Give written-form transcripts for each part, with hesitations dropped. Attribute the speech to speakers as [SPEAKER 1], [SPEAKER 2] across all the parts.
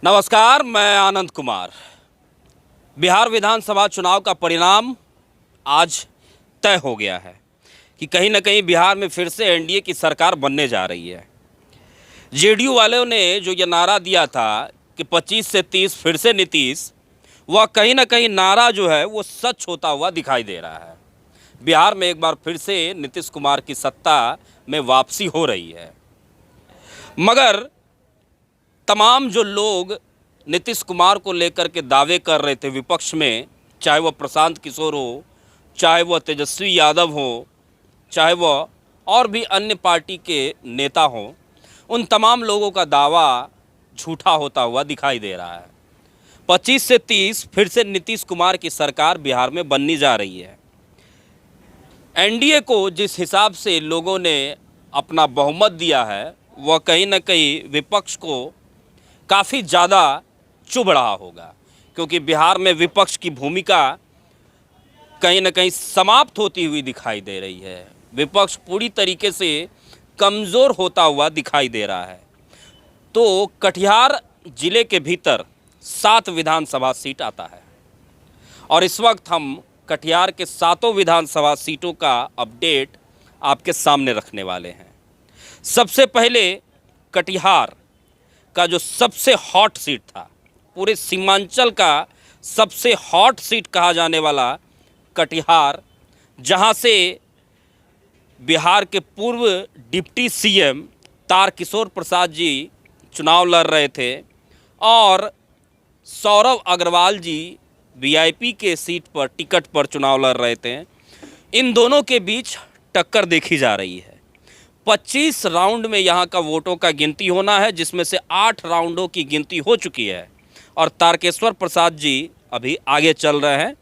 [SPEAKER 1] नमस्कार, मैं आनंद कुमार। बिहार विधानसभा चुनाव का परिणाम आज तय हो गया है कि कहीं ना कहीं बिहार में फिर से एनडीए की सरकार बनने जा रही है। जेडीयू वालों ने जो ये नारा दिया था कि 25 से 30 फिर से नीतीश, वह कहीं ना कहीं नारा जो है वो सच होता हुआ दिखाई दे रहा है। बिहार में एक बार फिर से नीतीश कुमार की सत्ता में वापसी हो रही है। मगर तमाम जो लोग नीतीश कुमार को लेकर के दावे कर रहे थे विपक्ष में, चाहे वह प्रशांत किशोर हो, चाहे वह तेजस्वी यादव हो, चाहे वह और भी अन्य पार्टी के नेता हों, उन तमाम लोगों का दावा झूठा होता हुआ दिखाई दे रहा है। 25 से 30 फिर से नीतीश कुमार की सरकार बिहार में बनने जा रही है। एनडीए को जिस हिसाब से लोगों ने अपना बहुमत दिया है, वह कहीं ना कहीं विपक्ष को काफ़ी ज़्यादा चुभ रहा होगा, क्योंकि बिहार में विपक्ष की भूमिका कहीं ना कहीं समाप्त होती हुई दिखाई दे रही है। विपक्ष पूरी तरीके से कमज़ोर होता हुआ दिखाई दे रहा है। तो कटिहार ज़िले के भीतर 7 विधानसभा सीट आता है और इस वक्त हम कटिहार के 7 विधानसभा सीटों का अपडेट आपके सामने रखने वाले हैं। सबसे पहले कटिहार का जो सबसे हॉट सीट था, पूरे सीमांचल का सबसे हॉट सीट कहा जाने वाला कटिहार, जहां से बिहार के पूर्व डिप्टी सीएम तारकिशोर प्रसाद जी चुनाव लड़ रहे थे और सौरभ अग्रवाल जी वीआईपी के सीट पर टिकट पर चुनाव लड़ रहे थे। इन दोनों के बीच टक्कर देखी जा रही है। 25 राउंड में यहाँ का वोटों का गिनती होना है, जिसमें से 8 राउंडों की गिनती हो चुकी है और तारकेश्वर प्रसाद जी अभी आगे चल रहे हैं।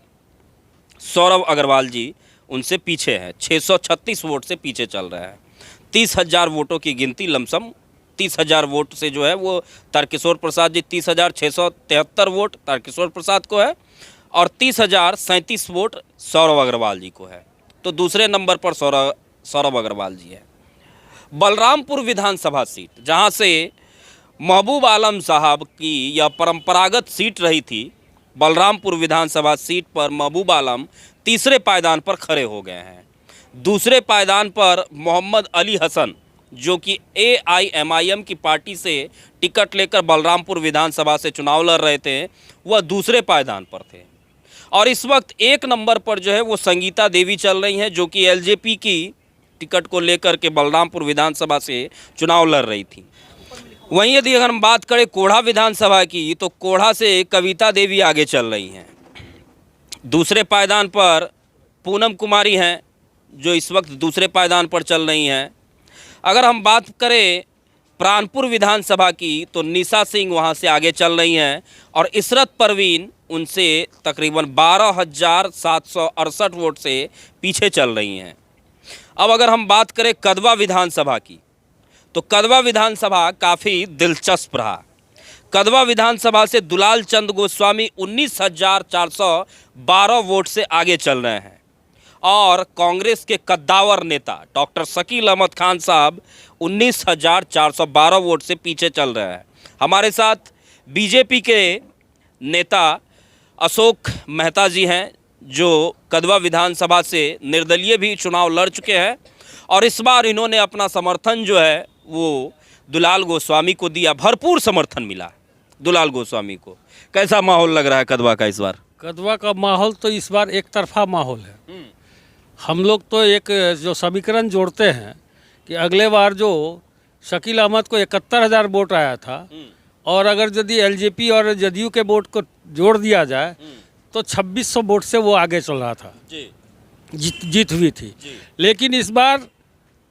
[SPEAKER 1] सौरभ अग्रवाल जी उनसे पीछे हैं, 636 वोट से पीछे चल रहे हैं। 30,000 वोटों की गिनती लमसम 30,000 वोट से जो है वो तारकेश्वर प्रसाद जी, 30,673 वोट तारकेश्वर प्रसाद को है और 30,037 वोट सौरभ अग्रवाल जी को है। तो दूसरे नंबर पर सौरभ अग्रवाल जी है। बलरामपुर विधानसभा सीट, जहां से महबूब आलम साहब की यह परंपरागत सीट रही थी, बलरामपुर विधानसभा सीट पर महबूब आलम तीसरे पायदान पर खड़े हो गए हैं। दूसरे पायदान पर मोहम्मद अली हसन, जो कि AIMIM की पार्टी से टिकट लेकर बलरामपुर विधानसभा से चुनाव लड़ रहे थे, वह दूसरे पायदान पर थे। और इस वक्त 1 नंबर पर जो है वो संगीता देवी चल रही हैं, जो कि LJP की टिकट को लेकर के बलरामपुर विधानसभा से चुनाव लड़ रही थी। वहीं यदि अगर हम बात करें कोढ़ा विधानसभा की, तो कोढ़ा से कविता देवी आगे चल रही हैं। दूसरे पायदान पर पूनम कुमारी हैं, जो इस वक्त दूसरे पायदान पर चल रही हैं। अगर हम बात करें प्राणपुर विधानसभा की, तो निशा सिंह वहां से आगे चल रही हैं और इशरत परवीन उनसे तकरीबन 12,768 वोट से पीछे चल रही हैं। अब अगर हम बात करें कदवा विधानसभा की, तो कदवा विधानसभा काफ़ी दिलचस्प रहा। कदवा विधानसभा से दुलाल चंद गोस्वामी 19,412 वोट से आगे चल रहे हैं और कांग्रेस के कद्दावर नेता डॉक्टर शकील अहमद खान साहब 19,412 वोट से पीछे चल रहे हैं। हमारे साथ बीजेपी के नेता अशोक मेहता जी हैं, जो कदवा विधानसभा से निर्दलीय भी चुनाव लड़ चुके हैं और इस बार इन्होंने अपना समर्थन जो है वो दुलाल गोस्वामी को दिया। भरपूर समर्थन मिला दुलाल गोस्वामी को। कैसा माहौल लग रहा है कदवा का इस बार?
[SPEAKER 2] कदवा का माहौल तो इस बार एक तरफा माहौल है। हम लोग तो एक जो समीकरण जोड़ते हैं कि अगले बार जो शकील अहमद को 71,000 वोट आया था और अगर यदि LJP और जदयू के वोट को जोड़ दिया जाए तो 2600 वोट से वो आगे चल रहा था, जीत हुई थी। लेकिन इस बार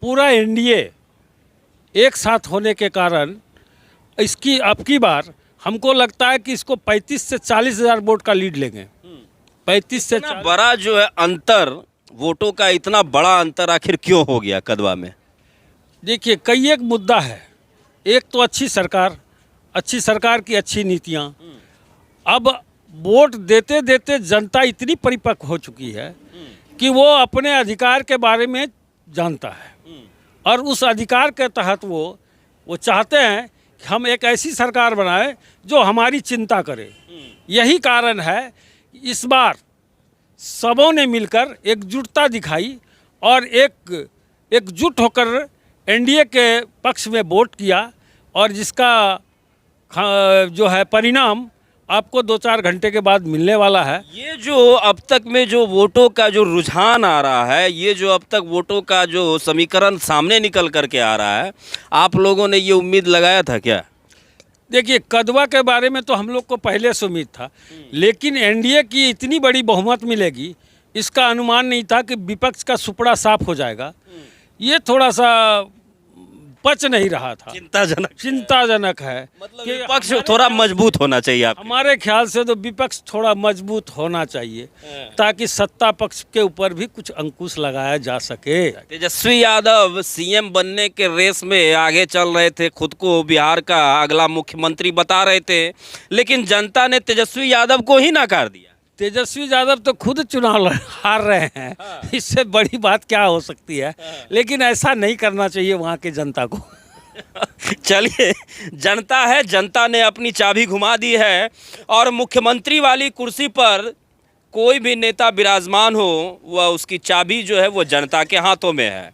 [SPEAKER 2] पूरा एनडीए एक साथ होने के कारण इसकी अब की बार हमको लगता है कि इसको 35 से 40,000 वोट का लीड लेंगे। 35 से
[SPEAKER 1] बड़ा जो है अंतर, वोटों का इतना बड़ा अंतर आखिर क्यों हो गया कदवा में?
[SPEAKER 2] देखिए, कई एक मुद्दा है। एक तो अच्छी सरकार की अच्छी नीतियाँ। अब वोट देते देते जनता इतनी परिपक्व हो चुकी है कि वो अपने अधिकार के बारे में जानता है और उस अधिकार के तहत वो चाहते हैं हम एक ऐसी सरकार बनाए जो हमारी चिंता करे। यही कारण है इस बार सबों ने मिलकर एकजुटता दिखाई और एकजुट होकर एनडीए के पक्ष में वोट किया, और जिसका जो है परिणाम आपको 2-4 घंटे के बाद मिलने वाला है।
[SPEAKER 1] ये जो अब तक में जो वोटों का जो रुझान आ रहा है, ये जो अब तक वोटों का जो समीकरण सामने निकल करके आ रहा है, आप लोगों ने ये उम्मीद लगाया था क्या?
[SPEAKER 2] देखिए, कदवा के बारे में तो हम लोग को पहले से उम्मीद था, लेकिन एनडीए की इतनी बड़ी बहुमत मिलेगी इसका अनुमान नहीं था कि विपक्ष का सुपड़ा साफ हो जाएगा। ये थोड़ा सा पच नहीं रहा था, चिंताजनक है।
[SPEAKER 1] मतलब विपक्ष थोड़ा मजबूत होना चाहिए आप।
[SPEAKER 2] हमारे ख्याल से तो विपक्ष थोड़ा मजबूत होना चाहिए ताकि सत्ता पक्ष के ऊपर भी कुछ अंकुश लगाया जा सके।
[SPEAKER 1] तेजस्वी यादव सीएम बनने के रेस में आगे चल रहे थे, खुद को बिहार का अगला मुख्यमंत्री बता रहे थे, लेकिन जनता ने तेजस्वी यादव को ही नकार दिया।
[SPEAKER 2] तेजस्वी यादव तो खुद चुनाव हार रहे हैं, इससे बड़ी बात क्या हो सकती है। लेकिन ऐसा नहीं करना चाहिए वहाँ के जनता को।
[SPEAKER 1] चलिए, जनता है, जनता ने अपनी चाबी घुमा दी है और मुख्यमंत्री वाली कुर्सी पर कोई भी नेता विराजमान हो, वह उसकी चाबी जो है वो जनता के हाथों में है।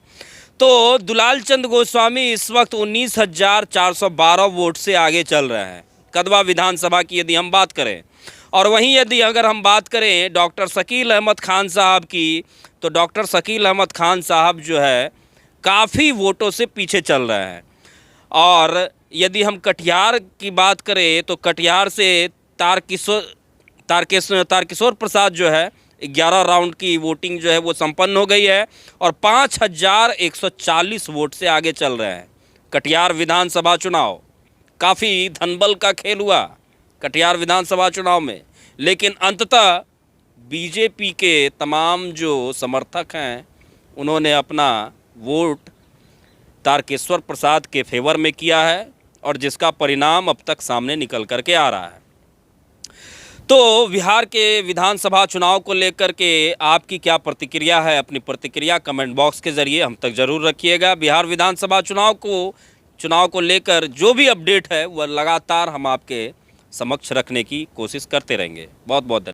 [SPEAKER 1] तो दुलाल चंद गोस्वामी इस वक्त 19,412 वोट से आगे चल रहे हैं कदवा विधानसभा की यदि हम बात करें। और वहीं यदि अगर हम बात करें डॉक्टर शकील अहमद खान साहब की, तो डॉक्टर शकील अहमद खान साहब जो है काफ़ी वोटों से पीछे चल रहे हैं। और यदि हम कटिहार की बात करें तो कटिहार से तारकिशोर प्रसाद जो है 11 राउंड की वोटिंग जो है वो संपन्न हो गई है और 5,140 वोट से आगे चल रहे हैं। कटिहार विधानसभा चुनाव काफ़ी धनबल का खेल हुआ कटिहार विधानसभा चुनाव में, लेकिन अंततः बीजेपी के तमाम जो समर्थक हैं उन्होंने अपना वोट तारकेश्वर प्रसाद के फेवर में किया है और जिसका परिणाम अब तक सामने निकल करके आ रहा है। तो बिहार के विधानसभा चुनाव को लेकर के आपकी क्या प्रतिक्रिया है? अपनी प्रतिक्रिया कमेंट बॉक्स के ज़रिए हम तक ज़रूर रखिएगा। बिहार विधानसभा चुनाव को लेकर जो भी अपडेट है वह लगातार हम आपके समक्ष रखने की कोशिश करते रहेंगे। बहुत बहुत धन्यवाद।